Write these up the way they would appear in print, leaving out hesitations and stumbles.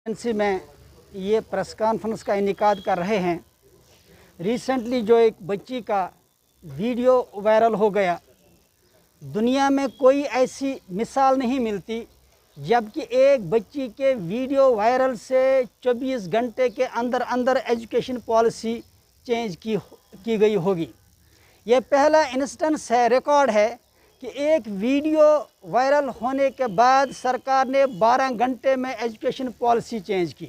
Agency में ये press conference का इनेकाद कर रहे हैं। रिसेंटली जो एक बच्ची का वीडियो वायरल हो गया, दुनिया में कोई ऐसी मिसाल नहीं मिलती जबकि एक बच्ची के वीडियो वायरल से 24 घंटे के अंदर अंदर एजुकेशन पॉलिसी चेंज की गई होगी। ये पहला इंस्टेंस है, रिकॉर्ड है कि एक वीडियो वायरल होने के बाद सरकार ने 12 घंटे में एजुकेशन पॉलिसी चेंज की।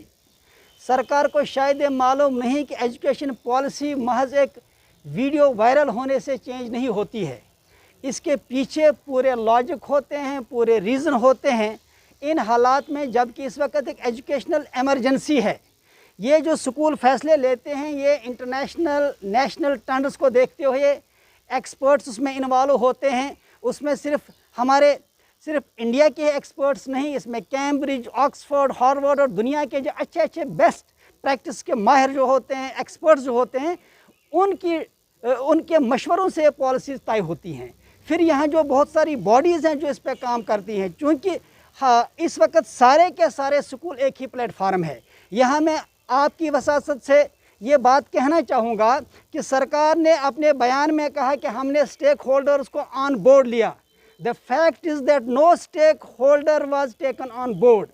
सरकार को शायद ये मालूम नहीं कि एजुकेशन पॉलिसी महज एक वीडियो वायरल होने से चेंज नहीं होती है। इसके पीछे पूरे लॉजिक होते हैं, पूरे रीज़न होते हैं। इन हालात में जबकि इस वक्त एक एजुकेशनल एमरजेंसी है, ये जो स्कूल फैसले लेते हैं ये इंटरनेशनल नेशनल ट्रेंड्स को देखते हुए एक्सपर्ट्स उसमें इन्वॉल्व होते हैं। उसमें सिर्फ इंडिया के एक्सपर्ट्स नहीं, इसमें कैम्ब्रिज, ऑक्सफोर्ड, हार्वर्ड और दुनिया के जो अच्छे अच्छे बेस्ट प्रैक्टिस के माहिर जो होते हैं, एक्सपर्ट्स जो होते हैं, उनके मशवरों से पॉलिसीज़ तय होती हैं। फिर यहाँ जो बहुत सारी बॉडीज़ हैं जो इस पर काम करती हैं। चूँकि इस वक्त सारे के सारे स्कूल एक ही प्लेटफार्म है। यहाँ मैं आपकी वसासत से ये बात कहना चाहूँगा कि सरकार ने अपने बयान में कहा कि हमने स्टेक होल्डर्स को ऑन बोर्ड लिया। The fact is that no stakeholder was taken on board.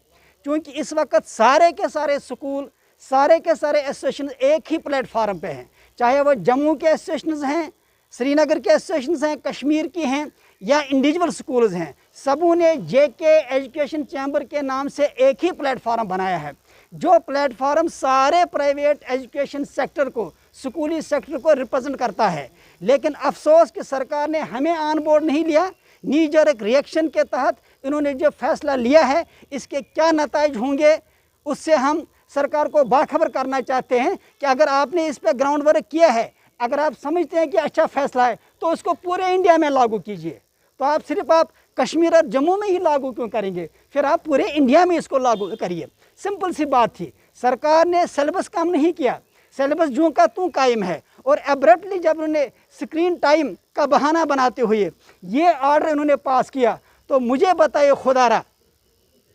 क्योंकि इस वक्त सारे के सारे स्कूल, सारे के सारे एसोसिएशन एक ही प्लेटफार्म पे हैं, चाहे वो जम्मू के एसोसिएशन हैं, श्रीनगर के एसोसिएशन हैं, कश्मीर की हैं या इंडिविजुअल स्कूल्स हैं। सबों ने जेके एजुकेशन चैम्बर के नाम से एक ही प्लेटफार्म बनाया है, जो प्लेटफार्म सारे प्राइवेट एजुकेशन सेक्टर को, स्कूली सेक्टर को रिप्रेजेंट करता है। लेकिन अफसोस कि सरकार ने हमें ऑन बोर्ड नहीं लिया। नीजर एक रिएक्शन के तहत इन्होंने जो फैसला लिया है, इसके क्या नताइज होंगे उससे हम सरकार को बाखबर करना चाहते हैं कि अगर आपने इस पर ग्राउंड वर्क किया है, अगर आप समझते हैं कि अच्छा फैसला है तो उसको पूरे इंडिया में लागू कीजिए। तो आप कश्मीर और जम्मू में ही लागू क्यों करेंगे? फिर आप पूरे इंडिया में इसको लागू करिए। सिंपल सी बात थी। सरकार ने सिलेबस कम नहीं किया, सिलेबस जूं का तूं कायम है। और एब्रप्टली जब उन्होंने स्क्रीन टाइम का बहाना बनाते हुए ये ऑर्डर इन्होंने पास किया, तो मुझे बताइए खुदारा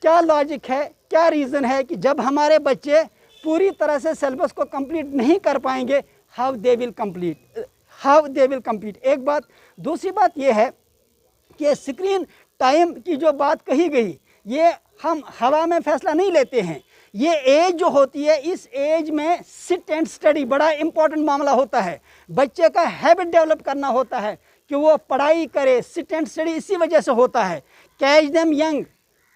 क्या लॉजिक है, क्या रीज़न है कि जब हमारे बच्चे पूरी तरह से सिलेबस को कंप्लीट नहीं कर पाएंगे, हाउ दे विल कंप्लीट। एक बात। दूसरी बात यह है कि स्क्रीन टाइम की जो बात कही गई, ये हम हवा में फैसला नहीं लेते हैं। ये एज जो होती है, इस एज में सिट एंड स्टडी बड़ा इंपॉर्टेंट मामला होता है। बच्चे का हैबिट डेवलप करना होता है कि वो पढ़ाई करे। सिट एंड स्टडी इसी वजह से होता है। कैच देम यंग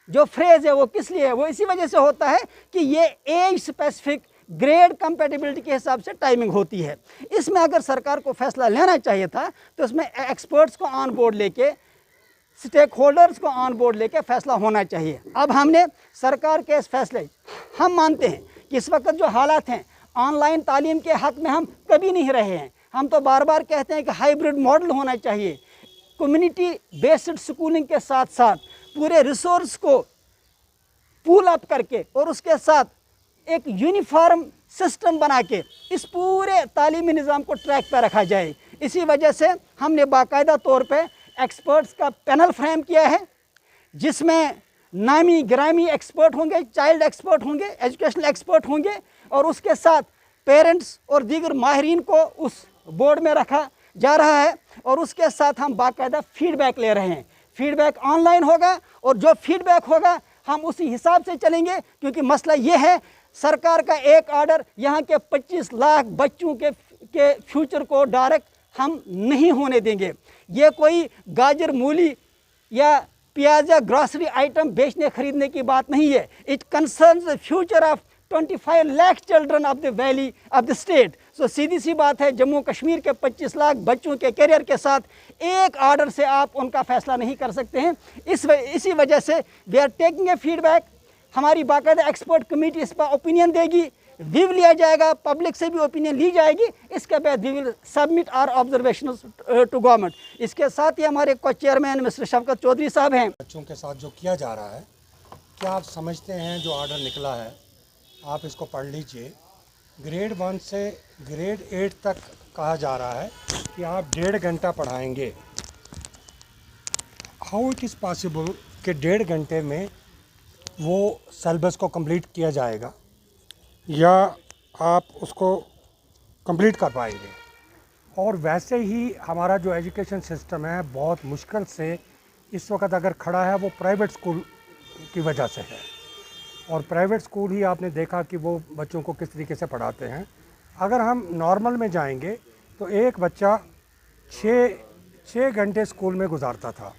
जो फ्रेज़ है वो किस लिए है? वो इसी वजह से होता है कि ये एज स्पेसिफिक ग्रेड कंपेटिबिलिटी के हिसाब से टाइमिंग होती है। इसमें अगर सरकार को फैसला लेना चाहिए था तो इसमें एक्सपर्ट्स को ऑन बोर्ड लेके, स्टेक होल्डर्स को ऑन बोर्ड लेके फैसला होना चाहिए। अब हमने सरकार के इस फैसले, हम मानते हैं कि इस वक्त जो हालात हैं, ऑनलाइन तालीम के हक़ में हम कभी नहीं रहे हैं। हम तो बार बार कहते हैं कि हाइब्रिड मॉडल होना चाहिए। कम्युनिटी बेस्ड स्कूलिंग के साथ साथ पूरे रिसोर्स को पूल अप करके और उसके साथ एक यूनिफॉर्म सिस्टम बना के इस पूरे तालीमी निज़ाम को ट्रैक पर रखा जाए। इसी वजह से हमने बाकायदा तौर पे एक्सपर्ट्स का पैनल फ्रेम किया है, जिसमें नामी गिरामी एक्सपर्ट होंगे, चाइल्ड एक्सपर्ट होंगे, एजुकेशनल एक्सपर्ट होंगे, और उसके साथ पेरेंट्स और दीगर माहिरीन को उस बोर्ड में रखा जा रहा है। और उसके साथ हम बाकायदा फीडबैक ले रहे हैं। फीडबैक ऑनलाइन होगा और जो फीडबैक होगा हम उसी हिसाब से चलेंगे। क्योंकि मसला ये है, सरकार का एक ऑर्डर यहाँ के 25 लाख बच्चों के फ्यूचर को डायरेक्ट हम नहीं होने देंगे। ये कोई गाजर, मूली या प्याज या ग्रॉसरी आइटम बेचने खरीदने की बात नहीं है। It concerns the future of 25 lakh children of the valley of the state. So सीधी सी बात है, जम्मू कश्मीर के 25 लाख बच्चों के करियर के साथ एक ऑर्डर से आप उनका फैसला नहीं कर सकते हैं। इसी वजह से we are taking a feedback. हमारी बाकायदा एक्सपर्ट कमेटी इस पर ओपिनियन देगी, व्यू लिया जाएगा, पब्लिक से भी ओपिनियन ली जाएगी। इसके बाद we will submit our observation to government. इसके साथ ही हमारे को चेयरमैन मिस्टर शफकत चौधरी साहब हैं। बच्चों के साथ जो किया जा रहा है, क्या आप समझते हैं जो ऑर्डर निकला है, आप इसको पढ़ लीजिए। ग्रेड 1 से ग्रेड 8 तक कहा जा रहा है कि आप 1.5 घंटा पढ़ाएंगे। हाउ इट इज़ पॉसिबल कि 1.5 घंटे में वो सिलेबस को कंप्लीट किया जाएगा या आप उसको कंप्लीट कर पाएंगे। और वैसे ही हमारा जो एजुकेशन सिस्टम है बहुत मुश्किल से इस वक्त अगर खड़ा है वो प्राइवेट स्कूल की वजह से है। और प्राइवेट स्कूल ही आपने देखा कि वो बच्चों को किस तरीके से पढ़ाते हैं। अगर हम नॉर्मल में जाएंगे तो एक बच्चा 6 घंटे स्कूल में गुजारता था,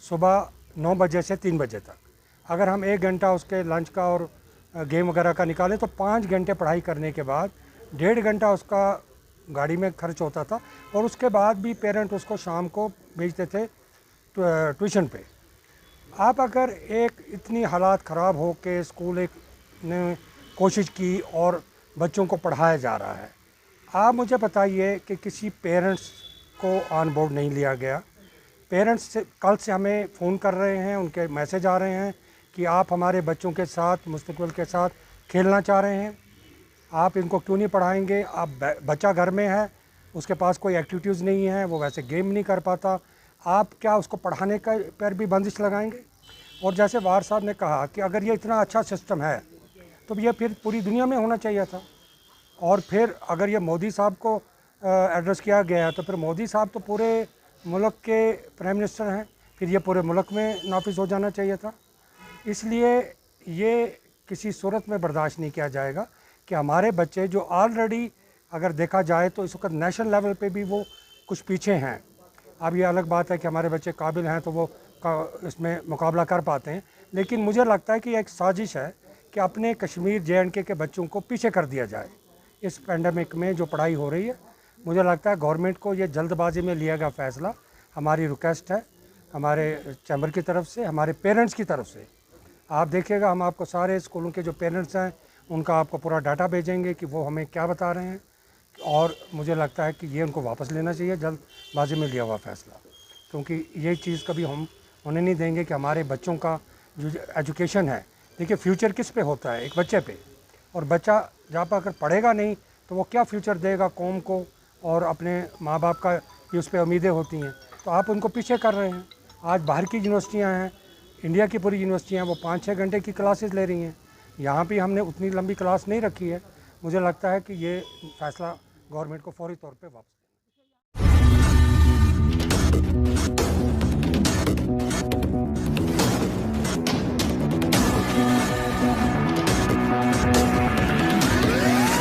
सुबह 9 बजे से 3 बजे तक। अगर हम 1 घंटा उसके लंच का और गेम वगैरह का निकालें तो 5 घंटे पढ़ाई करने के बाद 1.5 घंटा उसका गाड़ी में खर्च होता था। और उसके बाद भी पेरेंट उसको शाम को भेजते थे ट्यूशन पे। आप अगर एक इतनी हालात ख़राब हो के स्कूल एक ने कोशिश की और बच्चों को पढ़ाया जा रहा है, आप मुझे बताइए कि किसी पेरेंट्स को ऑन बोर्ड नहीं लिया गया। पेरेंट्स से कल से हमें फ़ोन कर रहे हैं, उनके मैसेज आ रहे हैं कि आप हमारे बच्चों के साथ मुस्तकबिल के साथ खेलना चाह रहे हैं, आप इनको क्यों नहीं पढ़ाएंगे। आप बच्चा घर में है, उसके पास कोई एक्टिविटीज़ नहीं है, वो वैसे गेम नहीं कर पाता, आप क्या उसको पढ़ाने का पर भी बंदिश लगाएंगे। और जैसे वार साहब ने कहा कि अगर ये इतना अच्छा सिस्टम है तो ये फिर पूरी दुनिया में होना चाहिए था। और फिर अगर ये मोदी साहब को एड्रेस किया गया है तो फिर मोदी साहब तो पूरे मुल्क के प्राइम मिनिस्टर हैं, फिर ये पूरे मुल्क में नाफिज हो जाना चाहिए था। इसलिए ये किसी सूरत में बर्दाश्त नहीं किया जाएगा कि हमारे बच्चे जो ऑलरेडी अगर देखा जाए तो इस वक्त नेशनल लेवल पे भी वो कुछ पीछे हैं। अब ये अलग बात है कि हमारे बच्चे काबिल हैं तो वो इसमें मुकाबला कर पाते हैं, लेकिन मुझे लगता है कि एक साजिश है कि अपने कश्मीर JNK के बच्चों को पीछे कर दिया जाए इस पेंडेमिक में जो पढ़ाई हो रही है। मुझे लगता है गवर्नमेंट को ये जल्दबाजी में लिया गया फ़ैसला। हमारी रिक्वेस्ट है हमारे चैम्बर की तरफ से, हमारे पेरेंट्स की तरफ से। आप देखिएगा हम आपको सारे स्कूलों के जो पेरेंट्स हैं उनका आपको पूरा डाटा भेजेंगे कि वो हमें क्या बता रहे हैं। और मुझे लगता है कि ये उनको वापस लेना चाहिए जल्दबाजी में लिया हुआ फ़ैसला, क्योंकि ये चीज़ कभी हम होने नहीं देंगे कि हमारे बच्चों का जो एजुकेशन है, देखिए फ्यूचर किस पे होता है, एक बच्चे पे। और बच्चा जहाँ पर अगर पढ़ेगा नहीं तो वो क्या फ्यूचर देगा कौम को, और अपने माँ बाप का भी उस पर उम्मीदें होती हैं। तो आप उनको पीछे कर रहे हैं। आज बाहर की यूनिवर्सिटियाँ हैं, इंडिया की पूरी यूनिवर्सिटियाँ, वो 5-6 घंटे की क्लासेस ले रही हैं। यहाँ भी हमने उतनी लंबी क्लास नहीं रखी है। मुझे लगता है कि ये फ़ैसला गवर्नमेंट को फौरी तौर पे वापस।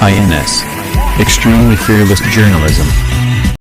INS. Extremely fearless journalism.